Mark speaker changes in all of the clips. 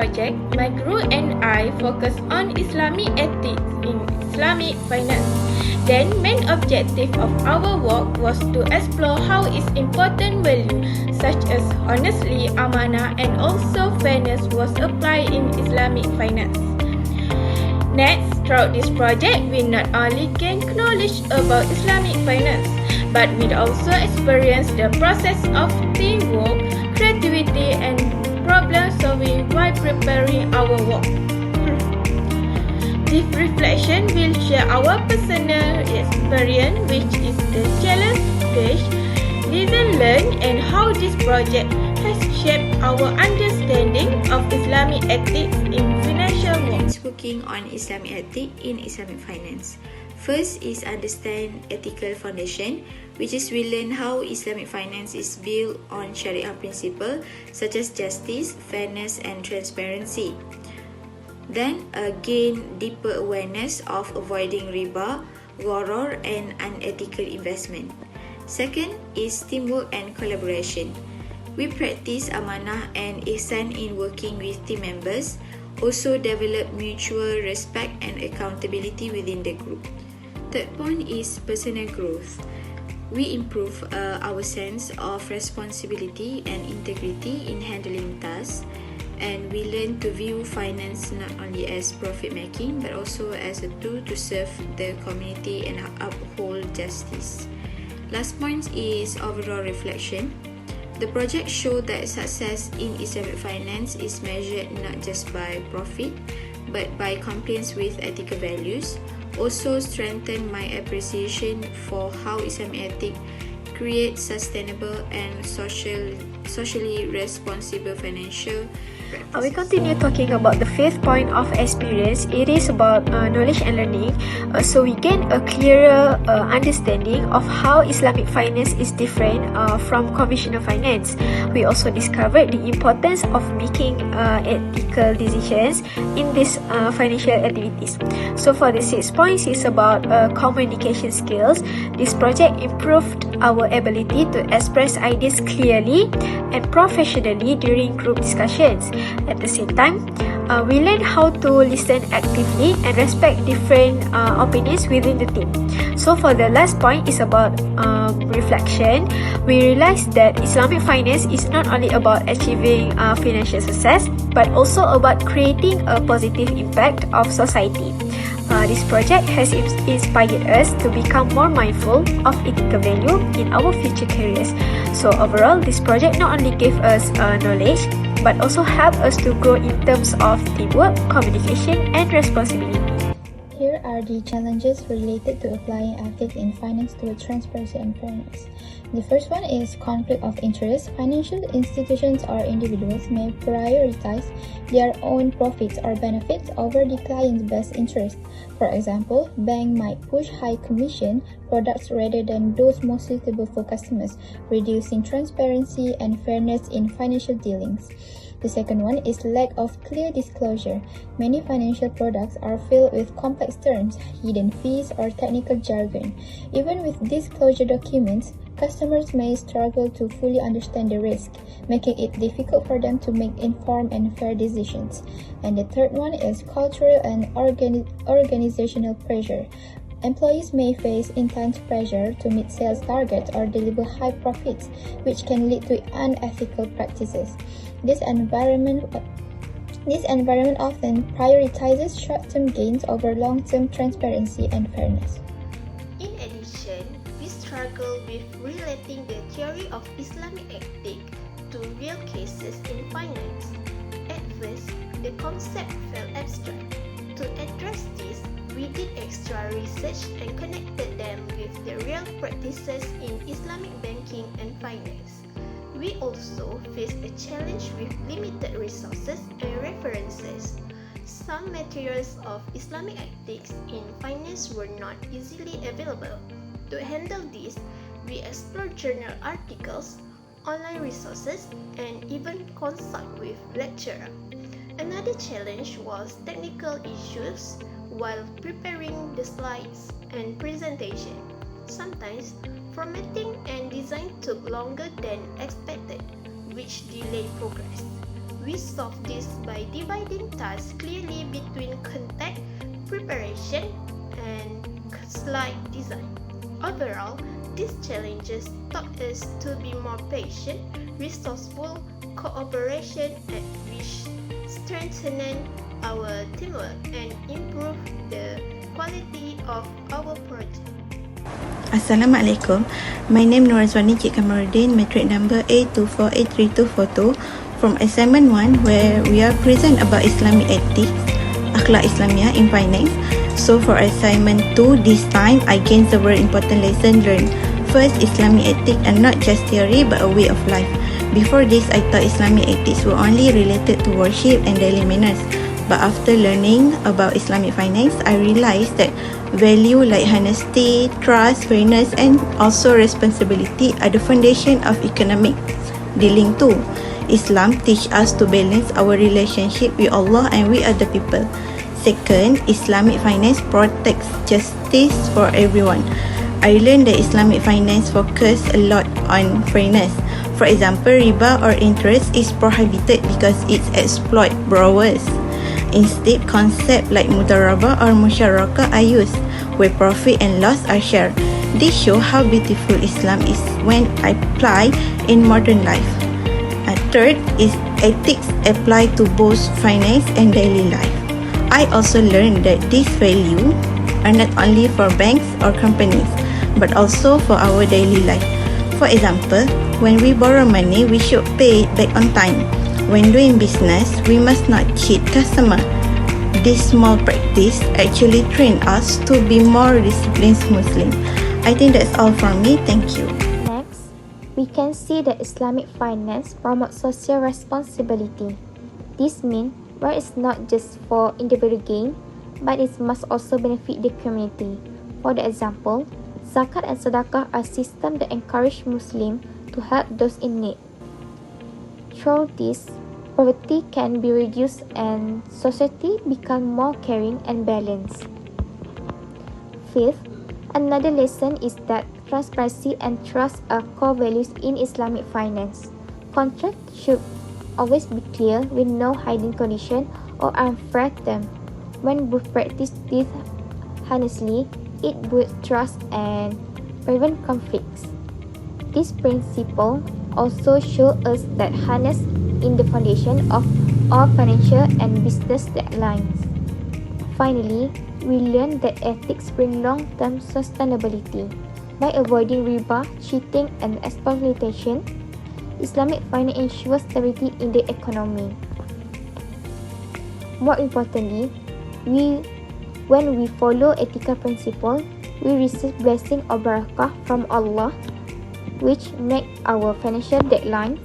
Speaker 1: project, my group and I focus on Islamic ethics in Islamic finance. Then, main objective of our work was to explore how its important value such as honesty, amanah, and also fairness was applied in Islamic finance. Next, throughout this project, we not only gain knowledge about Islamic finance, but we also experience the process of teamwork, creativity, and problem solving while preparing our work. This reflection will share our personal experience, which is the challenge, lesson learned, and how this project has shaped our understanding of Islamic ethics in financial work.
Speaker 2: Working on Islamic ethics in Islamic finance. First is understand ethical foundation, which is we learn how Islamic finance is built on Sharia principles such as justice, fairness, and transparency. Then gain deeper awareness of avoiding riba, gharar, and unethical investment. Second is teamwork and collaboration. We practice amanah and ihsan in working with team members, also develop mutual respect and accountability within the group. Third point is personal growth. We improve our sense of responsibility and integrity in handling tasks, and we learn to view finance not only as profit making but also as a tool to serve the community and uphold justice. Last point is overall reflection. The project showed that success in Islamic finance is measured not just by profit but by compliance with ethical values. Also strengthened my appreciation for how Islamic ethics create sustainable and socially responsible financial practices.
Speaker 3: We continue talking about the fifth point of experience. It is about knowledge and learning. So we gain a clearer understanding of how Islamic finance is different from conventional finance. We also discovered the importance of making ethical decisions in these financial activities. So for the 6 points, it's about communication skills. This project improved our ability to express ideas clearly and professionally during group discussions. At the same time, we learn how to listen actively and respect different opinions within the team. So for the last point is about reflection. We realized that Islamic finance is not only about achieving financial success but also about creating a positive impact of society. This project has inspired us to become more mindful of ethical value in our future careers. So overall, this project not only gave us knowledge but also helped us to grow in terms of teamwork, communication, and responsibility.
Speaker 4: Here are the challenges related to applying ethics in finance to transparency and fairness. The first one is conflict of interest. Financial institutions or individuals may prioritize their own profits or benefits over the client's best interest. For example, bank might push high commission products rather than those most suitable for customers, reducing transparency and fairness in financial dealings. The second one is lack of clear disclosure. Many financial products are filled with complex terms, hidden fees, or technical jargon. Even with disclosure documents, customers may struggle to fully understand the risk, making it difficult for them to make informed and fair decisions. And the third one is cultural and organizational pressure. Employees may face intense pressure to meet sales targets or deliver high profits, which can lead to unethical practices. This environment often prioritizes short-term gains over long-term transparency and fairness.
Speaker 5: In addition, we struggle with relating the theory of Islamic ethics to real cases in finance. At first, the concept felt abstract. To address this, we did extra research and connected them with the real practices in Islamic banking and finance. We also faced a challenge with limited resources and references. Some materials of Islamic ethics in finance were not easily available. To handle this, we explored journal articles, online resources, and even consult with lecturers. Another challenge was technical issues while preparing the slides and presentation. Sometimes, formatting and design took longer than expected, which delayed progress. We solve this by dividing tasks clearly between contact, preparation, and slide design. Overall, these challenges taught us to be more patient, resourceful, cooperation, and which strengthened our teamwork and improved the quality of our project.
Speaker 6: Assalamualaikum. My name Nurazwani Cik Kamarudin, metric number A248324 from assignment 1, where we are present about Islamic ethics, Akhlak Islamiah in finance. So for assignment 2, this time I gained several important lessons learned. First, Islamic ethics are not just theory but a way of life. Before this, I thought Islamic ethics were only related to worship and daily manners. But after learning about Islamic finance, I realized that value like honesty, trust, fairness, and also responsibility are the foundation of economic dealing too. Islam teaches us to balance our relationship with Allah and with other people. Second, Islamic finance protects justice for everyone. I learned that Islamic finance focuses a lot on fairness. For example, riba or interest is prohibited because it exploits borrowers. Instead, concepts like mudarabah or musyarakah are used, where profit and loss are shared. This shows how beautiful Islam is when applied in modern life. Third is ethics apply to both finance and daily life. I also learned that these values are not only for banks or companies, but also for our daily life. For example, when we borrow money, we should pay it back on time. When doing business, we must not cheat customer. This small practice actually train us to be more disciplined Muslim. I think that's all from me. Thank you.
Speaker 7: Next, we can see that Islamic finance promotes social responsibility. This means where it's not just for individual gain, but it must also benefit the community. For the example, zakat and sedekah are systems that encourage Muslims to help those in need. Through this, poverty can be reduced and society become more caring and balanced. Fifth, another lesson is that transparency and trust are core values in Islamic finance. Contracts should always be clear with no hiding condition or unfair terms. When we practice this honestly, it builds trust and prevents conflicts. This principle also shows us that harness in the foundation of all financial and business deadlines. Finally, we learn that ethics bring long-term sustainability. By avoiding riba, cheating, and exploitation, Islamic finance ensures stability in the economy. More importantly, when we follow ethical principles, we receive blessing or barakah from Allah, which make our financial deadlines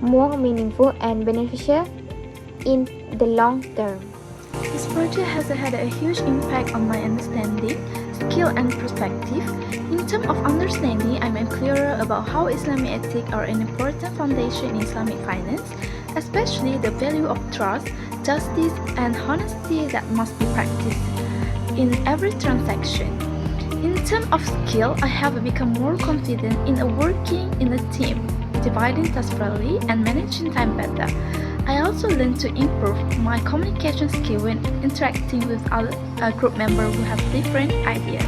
Speaker 7: more meaningful and beneficial in the long term.
Speaker 8: This project has had a huge impact on my understanding, skill and perspective. In terms of understanding, I am clearer about how Islamic ethics are an important foundation in Islamic finance, especially the value of trust, justice, and honesty that must be practiced in every transaction. In terms of skill, I have become more confident in working in a team, dividing tasks fairly, and managing time better. I also learned to improve my communication skill when interacting with other group members who have different ideas.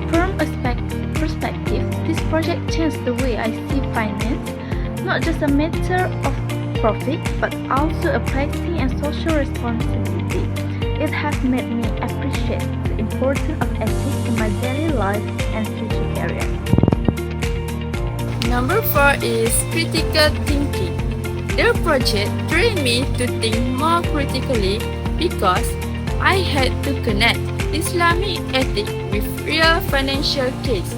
Speaker 8: From a perspective, this project changed the way I see finance, not just a matter of profit, but also a practicing and social responsibility. It has made me appreciate the importance of ethics in my daily life and future career.
Speaker 9: Number 4 is critical thinking. The project trained me to think more critically because I had to connect Islamic ethics with real financial case.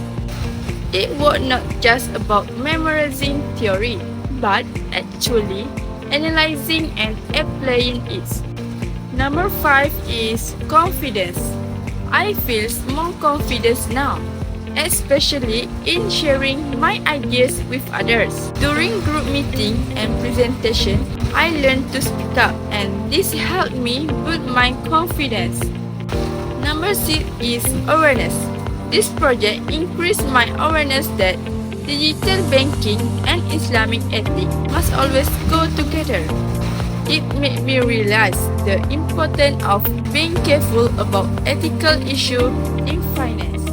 Speaker 9: It was not just about memorizing theory, but actually analyzing and applying it. Number 5 is confidence. I feel more confidence now, especially in sharing my ideas with others. During group meeting and presentation, I learned to speak up, and this helped me build my confidence. Number 6 is awareness. This project increased my awareness that digital banking and Islamic ethics must always go together. It made me realize the importance of being careful about ethical issues in finance.